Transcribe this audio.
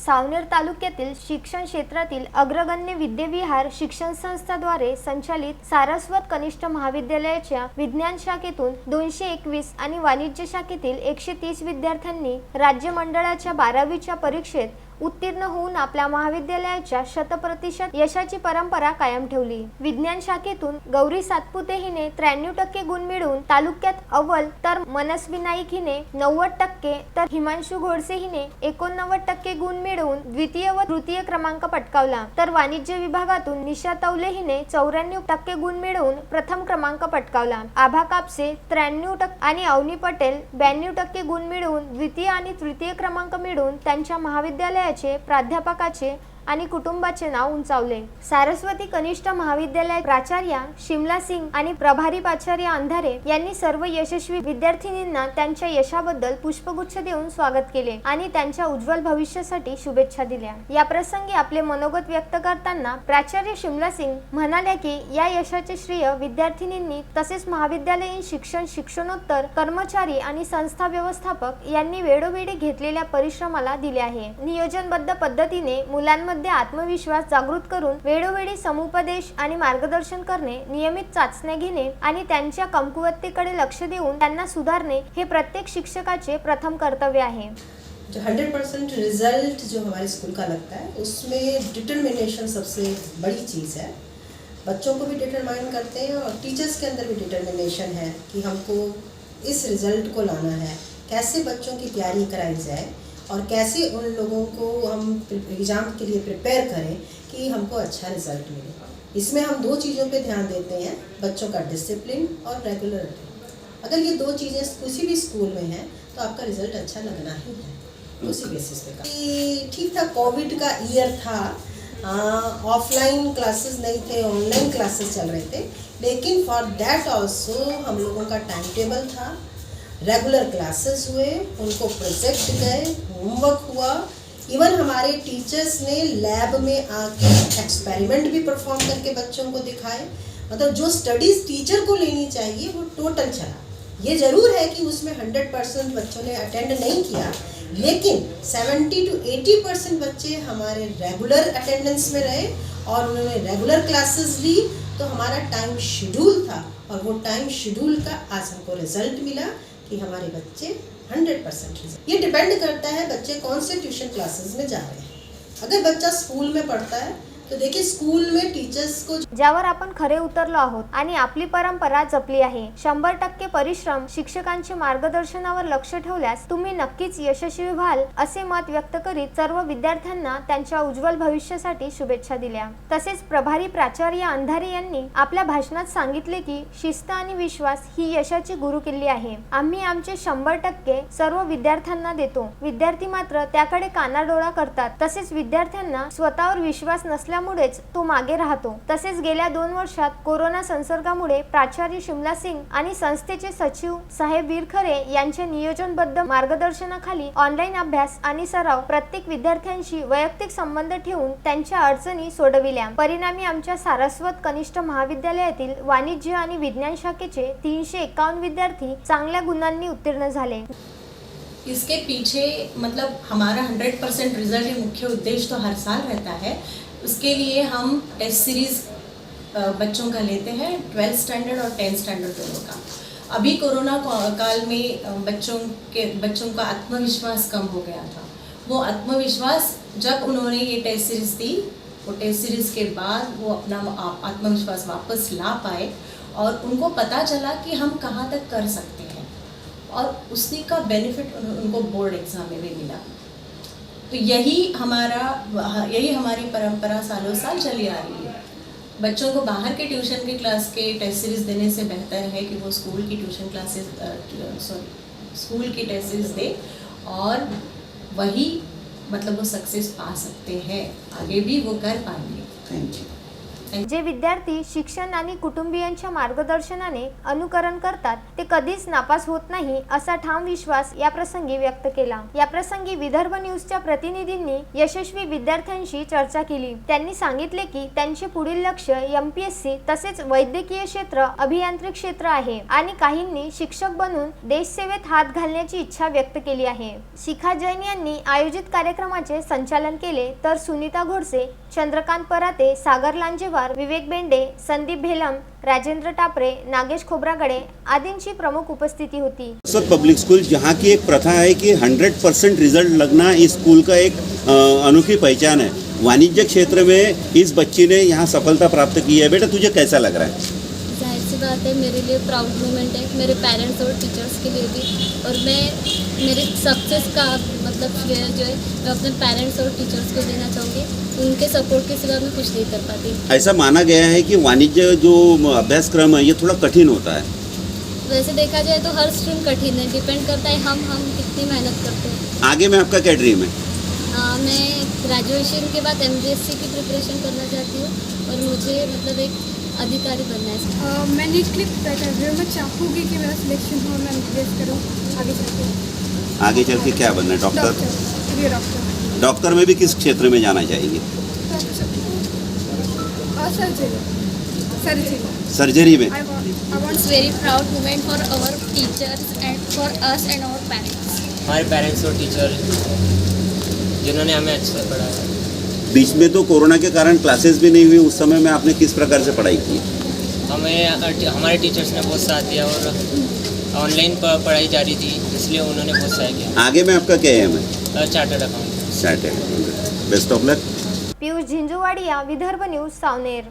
सावनेर तालुक्यातील शिक्षण क्षेत्रातील अग्रगण्य विद्याविहार शिक्षण संस्थाद्वारे संचालित सारस्वत कनिष्ठ महाविद्यालयाच्या विज्ञान शाखेतून 221 आणि वाणिज्य शाखेतील 130 विद्यार्थ्यांनी राज्य मंडळाच्या 12वीच्या परीक्षेत उत्तीर्ण होऊन आपल्या महाविद्यालयाच्या 100% यशाची परंपरा कायम ठेवली। विज्ञान शाखेतून गौरी सातपुते हिने 93% गुण मिळवून तालुक्यात अव्वल, तर मनस्वी नाईक हिने 90%, तर हिमांशु घोडसे हिने 89% गुण मिळवून द्वितीय व तृतीय क्रमांक पटकावला। तर वाणिज्य विभागातून निशा तवले हिने 94% गुण मिळवून प्रथम क्रमांक पटकावला। आभा कापसे 93% आणि अवनी पटेल 92% गुण मिळवून द्वितीय आणि तृतीय क्रमांक मिळवून त्यांच्या महाविद्यालयात प्राध्यापकाचे आणि कुटुंबाचे नाव उंचावले। सारस्वती कनिष्ठ महाविद्यालयात प्राचार्य शिमला सिंग आणि प्रभारी प्राचार्य अंधारे यांनी सर्व यशस्वी विद्यार्थिनींना त्यांच्या यशाबद्दल पुष्पगुच्छ देऊन स्वागत केले आणि त्यांच्या उज्ज्वल भविष्यासाठी शुभेच्छा दिल्या। या प्रसंगी आपले मनोगत व्यक्त करताना प्राचार्य शिमला सिंग म्हणाल्या की या यशाचे श्रेय विद्यार्थिनींनी तसेच महाविद्यालयीन शिक्षण, शिक्षणोत्तर कर्मचारी आणि संस्था व्यवस्थापक यांनी वेळोवेळी घेतलेल्या परिश्रमाला दिले आहे। नियोजनबद्ध पद्धतीने मुलांमध्ये आत्मविश्वास जागृत करून वेळोवेळी समुपदेश आणि मार्गदर्शन करणे, नियमित चाचण्या घेणे आणि त्यांच्या कमकुवततेकडे लक्ष देऊन त्यांना सुधारणे हे प्रत्येक शिक्षकाचे प्रथम कर्तव्य आहे। जो 100% रिजल्ट जो हमारे स्कूल का लगता है उसमें डिटर्मिनेशन सबसे बड़ी चीज़ है। बच्चों को भी डिटरमाइन करते हैं और टीचर्स के अंदर भी डिटर्मिनेशन है कि हमको इस रिजल्ट को लाना है, कैसे बच्चों की तैयारी कराई जाए और कैसे उन लोगों को हम एग्ज़ाम के लिए प्रिपेयर करें कि हमको अच्छा रिजल्ट मिले। इसमें हम दो चीज़ों पे ध्यान देते हैं, बच्चों का डिसिप्लिन और रेगुलरिटी। अगर ये दो चीज़ें किसी भी स्कूल में हैं तो आपका रिजल्ट अच्छा लगना ही है। उसी बेसिस पे ठीक था, कोविड का ईयर था, ऑफलाइन क्लासेस नहीं थे, ऑनलाइन क्लासेस चल रहे थे, लेकिन फॉर दैट ऑल्सो हम लोगों का टाइम टेबल था, रेगुलर क्लासेस हुए, उनको प्रोजेक्ट गए, होमवर्क हुआ, इवन हमारे टीचर्स ने लैब में आके एक्सपेरिमेंट भी परफॉर्म करके बच्चों को दिखाए। मतलब जो स्टडीज़ टीचर को लेनी चाहिए वो टोटल चला। ये ज़रूर है कि उसमें 100% बच्चों ने अटेंड नहीं किया, लेकिन 70 to 80% बच्चे हमारे रेगुलर अटेंडेंस में रहे और उन्होंने रेगुलर क्लासेस ली। तो हमारा टाइम शेड्यूल था और वो टाइम शेड्यूल का आज हमको रिजल्ट मिला कि हमारे बच्चे 100% रिजल्ट। ये डिपेंड करता है बच्चे कौन से ट्यूशन क्लासेस में जा रहे हैं। अगर बच्चा स्कूल में पढ़ता है तो देखिए स्कूल में टीचर्स को ज्यावर आपण खरे उतरलो आहोत आणि आपली परंपरा जपली आहे। 100% परिश्रम, शिक्षकांच्या मार्गदर्शनावर लक्ष ठेवल्यास तुम्ही नक्कीच यशस्वी व्हाल असे मत व्यक्त करीत सर्व विद्यार्थ्यांना त्यांच्या उज्ज्वल भविष्यासाठी शुभेच्छा दिल्या। तसेच प्रभारी प्राचार्य अंधारे यांनी आपल्या भाषणात सांगितले की शिस्त आणि विश्वास ही यशाची गुरुकिल्ली आहे। आम्ही आमचे 100% सर्व विद्यार्थ्यांना देतो, विद्यार्थी मात्र त्याकडे कानाडोळा करतात। तसेच विद्यार्थ्यांना स्वतःवर विश्वास नसल्या मुळेच तो मागे राहतो। तसेच गेल्या 2 वर्षात कोरोना संसर्गामुळे प्राचार्य शिमला सिंग आणि संस्थेचे सचिव साहेब विरखरे यांच्या नियोजनबद्ध मार्गदर्शनाखाली ऑनलाईन अभ्यास आणि सराव, प्रत्येक विद्यार्थ्यांशी वैयक्तिक संबंध ठेवून त्यांच्या अडचणी सोडविल्या। परिणामी आमच्या सारस्वत कनिष्ठ महाविद्यालयातील वाणिज्य आणि विज्ञान शाखेचे 351 विद्यार्थी चांगल्या गुणांनी उत्तीर्ण झाले। इसके पीछे मतलब हमारा 100% रिजल्ट ये मुख्य उद्देश्य तो हर साल रहता है। उसके लिए हम टेस्ट सीरीज़ बच्चों का लेते हैं, 12th स्टैंडर्ड और 10th स्टैंडर्ड दोनों का। अभी कोरोना काल में बच्चों का आत्मविश्वास कम हो गया था। वो आत्मविश्वास जब उन्होंने ये टेस्ट सीरीज़ दी, वो टेस्ट सीरीज़ के बाद वो अपना आत्मविश्वास वापस ला पाए और उनको पता चला कि हम कहाँ तक कर सकते हैं और उसी का बेनिफिट उनको बोर्ड एग्ज़ाम में भी मिला। तो यही हमारी परंपरा सालों साल चली आ रही है। बच्चों को बाहर के ट्यूशन के क्लास के टेस्ट सीरीज़ देने से बेहतर है कि वो स्कूल की स्कूल की टेस्ट सीरीज़ दे और वही मतलब वो सक्सेस पा सकते हैं, आगे भी वो कर पाएंगे। Thank you. जे विद्यार्थी शिक्षण आणि कुटुंबियांच्या मार्गदर्शनाने अनुकरण करतात ते कधीच नापास होत नाही असा ठाम विश्वास या प्रसंगी व्यक्त केला। या प्रसंगी विदर्भ न्यूजच्या प्रतिनिधींनी यशस्वी विद्यार्थ्यांशी चर्चा केली। त्यांनी सांगितले की त्यांचे पुढील लक्ष्य MPSC तसेच वैद्यकीय क्षेत्र, अभियांत्रिक क्षेत्र आहे आणि काहींनी शिक्षक बनून देश सेवेत हात घालण्याची इच्छा व्यक्त केली आहे। शिखा जैन यांनी आयोजित कार्यक्रमाचे संचालन केले तर सुनीता घोडसे, चंद्रकांत पराते, सागर लांजेवार, विवेक बेंडे, संदीप भेलम, राजेंद्र टापरे, नागेश खोब्रागडे आदींची प्रमुख उपस्थिति होती। सरस्वत पब्लिक स्कूल जहाँ की एक प्रथा है कि 100% रिजल्ट लगना इस स्कूल का एक अनोखी पहचान है। वाणिज्य क्षेत्र में इस बच्ची ने यहाँ सफलता प्राप्त की है। बेटा तुझे कैसा लग रहा है? जाहिर सी बात है, मेरे लिए प्राउड मोमेंट है, मेरे पेरेंट्स और टीचर्स के लिए भी। और मैं मेरे सक्सेस का मतलब श्रेय जो है मैं अपने पेरेंट्स और टीचर्स को देना चाहूँगी। उनके सपोर्ट के सिवा मैं कुछ नहीं कर पाती। ऐसा माना गया है कि वाणिज्य जो अभ्यासक्रम है ये थोड़ा कठिन होता है। वैसे देखा जाए तो हर स्ट्रीम कठिन है, डिपेंड करता है हम कितनी मेहनत करते हैं। आगे में आपका क्या ड्रीम है? मैं ग्रेजुएशन के बाद MPSC की प्रिपरेशन करना चाहती हूँ और मुझे मतलब एक अधिकारी बनना है। मैं नीट के लिए प्रिपेयर कर रही हूँ। मैं चाहूँगी कि मेरा सिलेक्शन हो, मैं MPSC करूँ आगे चल के। आगे चल के क्या बनना है? डॉक्टर? डॉक्टर। डॉक्टर में भी किस क्षेत्र में जाना चाहेंगे? सर्जरी में। It's very proud moment for our teachers and for us and our parents. हमारे पेरेंट्स और टीचर जिन्होंने हमें अच्छा पढ़ाया। बीच में तो कोरोना के कारण क्लासेस भी नहीं हुई, उस समय में आपने किस प्रकार से पढ़ाई की? हमारे टीचर्स ने बहुत साथ दिया और ऑनलाइन पढ़ाई जारी थी, इसलिए उन्होंने बहुत सहाय किया। आगे में आपका क्या एम है? Chartered account. Chartered. Best of luck. Piyush Jhinjhuwadia, Vidarbha news, Saoner.